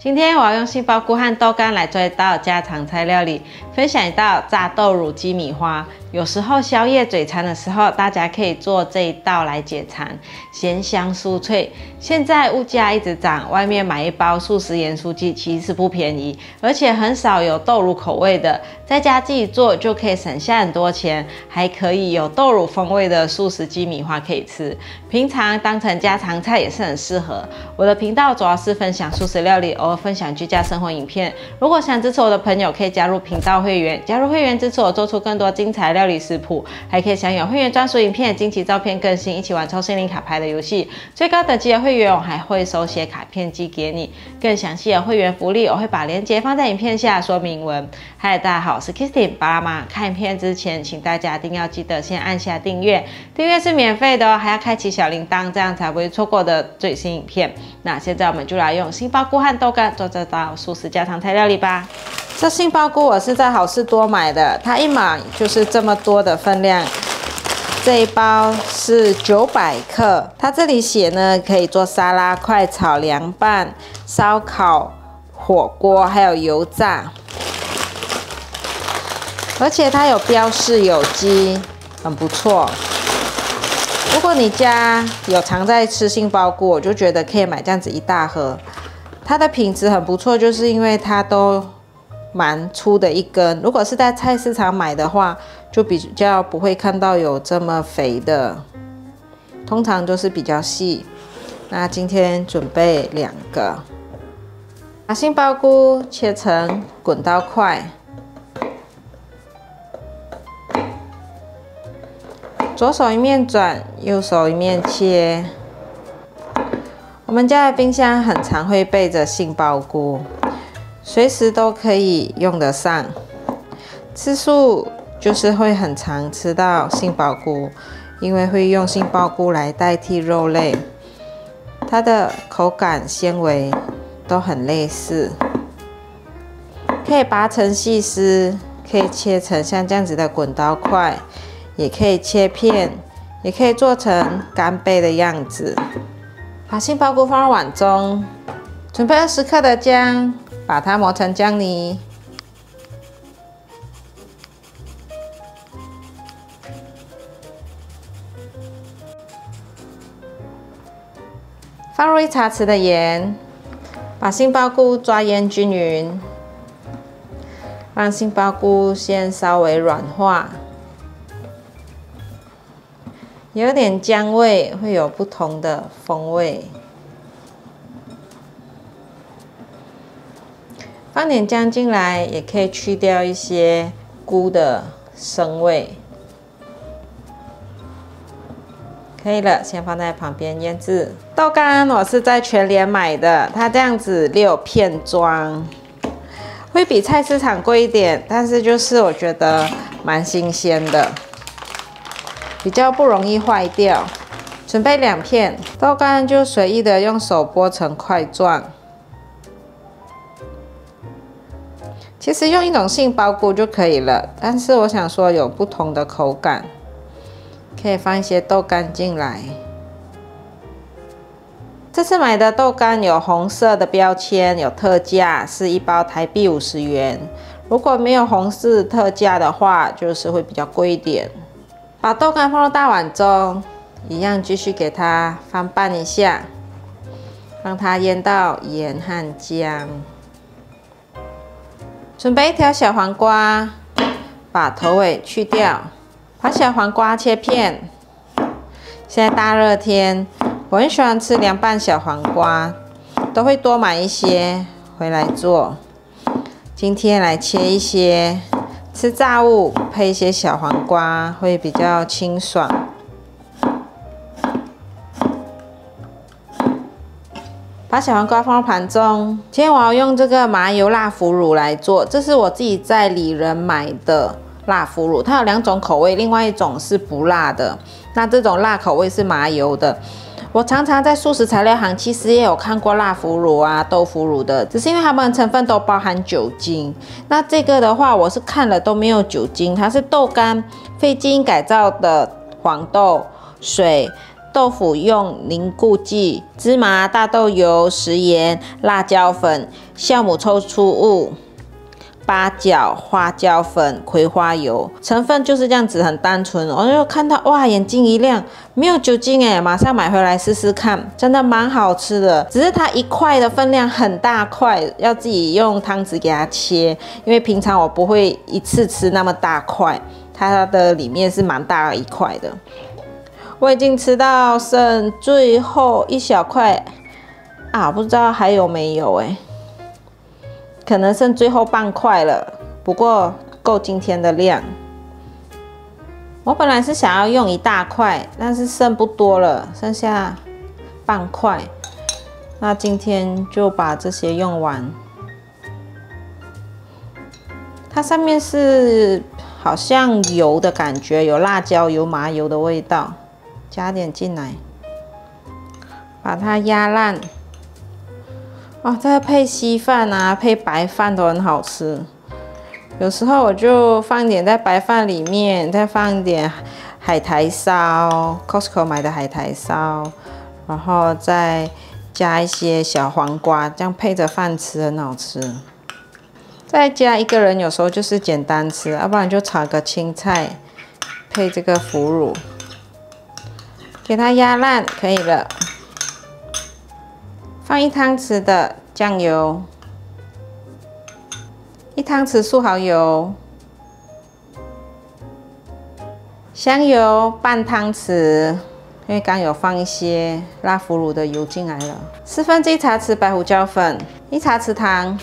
今天我要用杏鲍菇和豆干来做一道家常菜料理，分享一道炸豆乳鸡米花。有时候宵夜嘴馋的时候，大家可以做这一道来解馋，咸香酥脆。现在物价一直涨，外面买一包素食盐酥鸡其实不便宜，而且很少有豆乳口味的，在家自己做就可以省下很多钱，还可以有豆乳风味的素食鸡米花可以吃。平常当成家常菜也是很适合。我的频道主要是分享素食料理，偶尔分享居家生活影片。如果想支持我的朋友，可以加入频道会员，加入会员支持我做出更多精彩料理食谱，还可以享有会员专属影片、惊奇照片更新，一起玩抽心灵卡牌的游戏。最高等级的会员，我还会手写卡片寄给你。更详细的会员福利，我会把链接放在影片下说明文。嗨，大家好，我是 Kristin 巴拉妈。看影片之前，请大家一定要记得先按下订阅，订阅是免费的哦，还要开启小铃铛，这样才不会错过的最新影片。那现在我们就来用杏鲍菇和豆干做这道素食家常菜料理吧。这杏鲍菇我是在好事多买的，它一买就是这么多的分量。这一包是900克，它这里写呢可以做沙拉、快炒、凉拌、烧烤、火锅，还有油炸。而且它有标示有机，很不错。如果你家有常在吃杏鲍菇，我就觉得可以买这样子一大盒。它的品质很不错，就是因为它都蛮粗的一根。如果是在菜市场买的话，就比较不会看到有这么肥的，通常都是比较细。那今天准备2个，把杏鲍菇切成滚刀块，左手一面转，右手一面切。我们家的冰箱很常会备着杏鲍菇，随时都可以用得上。吃素就是会很常吃到杏鲍菇，因为会用杏鲍菇来代替肉类，它的口感、纤维都很类似。可以拔成细丝，可以切成像这样子的滚刀块，也可以切片，也可以做成干贝的样子。把杏鲍菇放入碗中，准备20克的姜，把它磨成姜泥。放入1茶匙的盐，把杏鲍菇抓腌均匀，让杏鲍菇先稍微软化。有点姜味，会有不同的风味。放点姜进来，也可以去掉一些菇的生味。可以了，先放在旁边腌制。豆干我是在全联买的，它这样子6片装，会比菜市场贵一点，但是就是我觉得蛮新鲜的。比较不容易坏掉。准备2片豆干，就随意的用手剥成块状。其实用一种杏鲍菇就可以了，但是我想说有不同的口感，可以放一些豆干进来。这次买的豆干有红色的标签，有特价，是1包台币50元。如果没有红字特价的话，就是会比较贵一点。把豆干放入大碗中，一样继续给它翻拌一下，让它腌到盐和姜。准备1条小黄瓜，把头尾去掉，把小黄瓜切片。现在大热天，我很喜欢吃凉拌小黄瓜，都会多买一些回来做。今天来切一些。吃炸物配一些小黄瓜会比较清爽。把小黄瓜放入盘中。今天我要用这个麻油辣腐乳来做，这是我自己在里仁买的辣腐乳，它有2种口味，另外一种是不辣的。那这种辣口味是麻油的。我常常在素食材料行其实也有看过辣腐乳啊、豆腐乳的，只是因为它们成分都包含酒精。那这个的话，我是看了都没有酒精，它是豆干、非基因改造的黄豆、水、豆腐用凝固剂、芝麻、大豆油、食盐、辣椒粉、酵母抽出物、八角、花椒粉、葵花油，成分就是这样子，很单纯。我就看到哇，眼睛一亮，没有酒精哎，马上买回来试试看，真的蛮好吃的。只是它一块的分量很大块，要自己用汤匙给它切，因为平常我不会一次吃那么大块，它的里面是蛮大一块的。我已经吃到剩最后一小块啊，不知道还有没有哎。可能剩最后半块了，不过够今天的量。我本来是想要用一大块，但是剩不多了，剩下半块。那今天就把这些用完。它上面是好像油的感觉，有辣椒油、麻油的味道，加点进来，把它压烂。哦，这个配稀饭啊，配白饭都很好吃。有时候我就放一点在白饭里面，再放一点海苔烧 ，Costco 买的海苔烧，然后再加一些小黄瓜，这样配着饭吃很好吃。再加一个人有时候就是简单吃，要不然就炒个青菜配这个腐乳，给它压烂可以了。放1汤匙的酱油，1汤匙素蚝油，香油半汤匙，因为刚有放一些辣腐乳的油进来了。1/4茶匙白胡椒粉，1茶匙糖，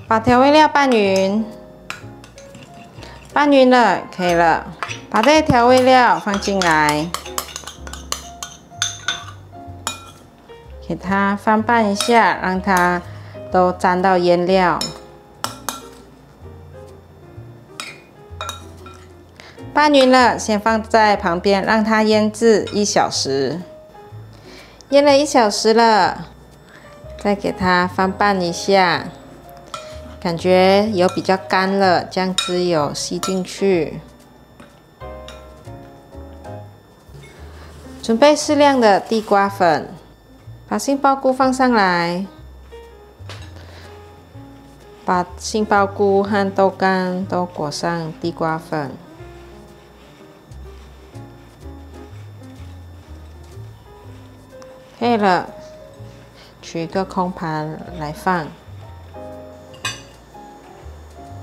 把调味料拌匀，拌匀了可以了。把这些调味料放进来。给它翻拌一下，让它都沾到腌料。拌匀了，先放在旁边，让它腌制1小时。腌了1小时了，再给它翻拌一下，感觉有比较干了，酱汁有吸进去。准备适量的地瓜粉。把杏鲍菇放上来，把杏鲍菇和豆干都裹上地瓜粉，可以了。取一个空盘来放，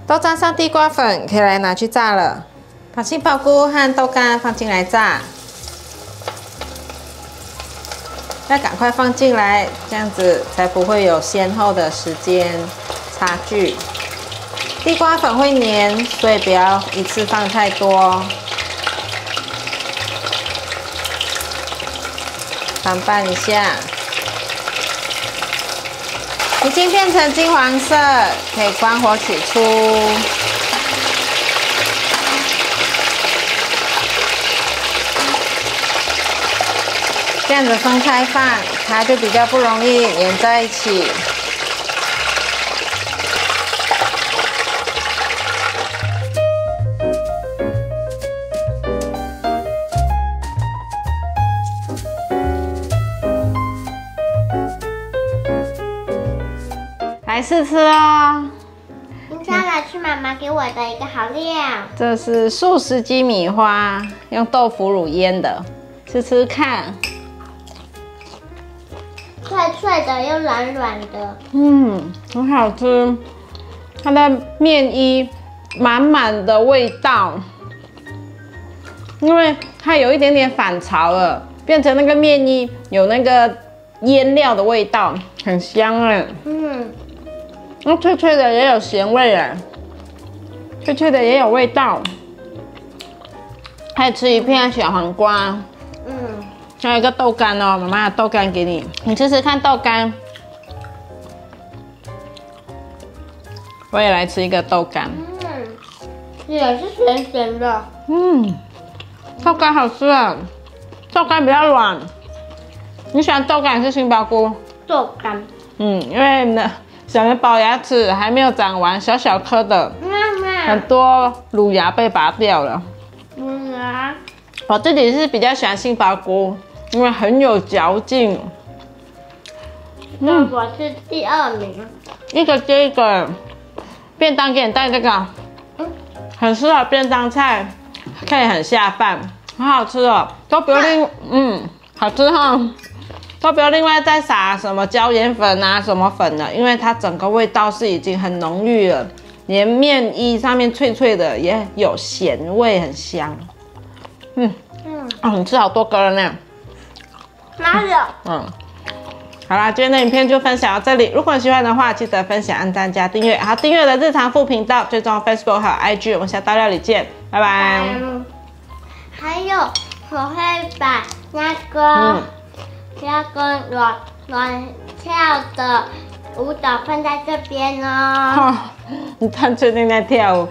都沾上地瓜粉，可以来拿去炸了。把杏鲍菇和豆干放进来炸。要赶快放进来，这样子才不会有先后的时间差距。地瓜粉会黏，所以不要一次放太多。翻拌一下，已经变成金黄色，可以关火取出。这样子分开放，它就比较不容易粘在一起。来试吃哦！今天来吃妈妈给我的一个好料。这是素食鸡米花，用豆腐乳腌的，吃吃看。脆脆的又软软的，很好吃。它的面衣满满的味道，因为它有一点点反潮了，变成那个面衣有那个腌料的味道，很香哎。那脆脆的也有咸味哎，脆脆的也有味道。还有吃一片小黄瓜。还有一个豆干哦，妈妈的豆干给你，你试试看豆干。我也来吃一个豆干。也是咸咸的。豆干好吃啊，豆干比较软。你喜欢豆干还是杏鲍菇？豆干。因为呢，小元宝牙齿还没有长完，小小颗的，很多乳牙被拔掉了。我自己是比较喜欢杏鲍菇，因为很有嚼劲。我是第2名。一个接一个，便当给你带这个，很适合便当菜，可以很下饭，很好吃哦，都不用好吃哈，都不用另外再撒什么椒盐粉啊什么粉的，因为它整个味道是已经很浓郁了，连面衣上面脆脆的也有咸味，很香。你吃好多个了呢。哪有？好啦，今天的影片就分享到这里。如果你喜欢的话，记得分享、按赞、加订阅。还有订阅的日常副频道，追踪 Facebook 还有 IG。我们下道料理见，拜拜。还有，我会把那个软跳的舞蹈放在这边哦。你看最近在跳舞。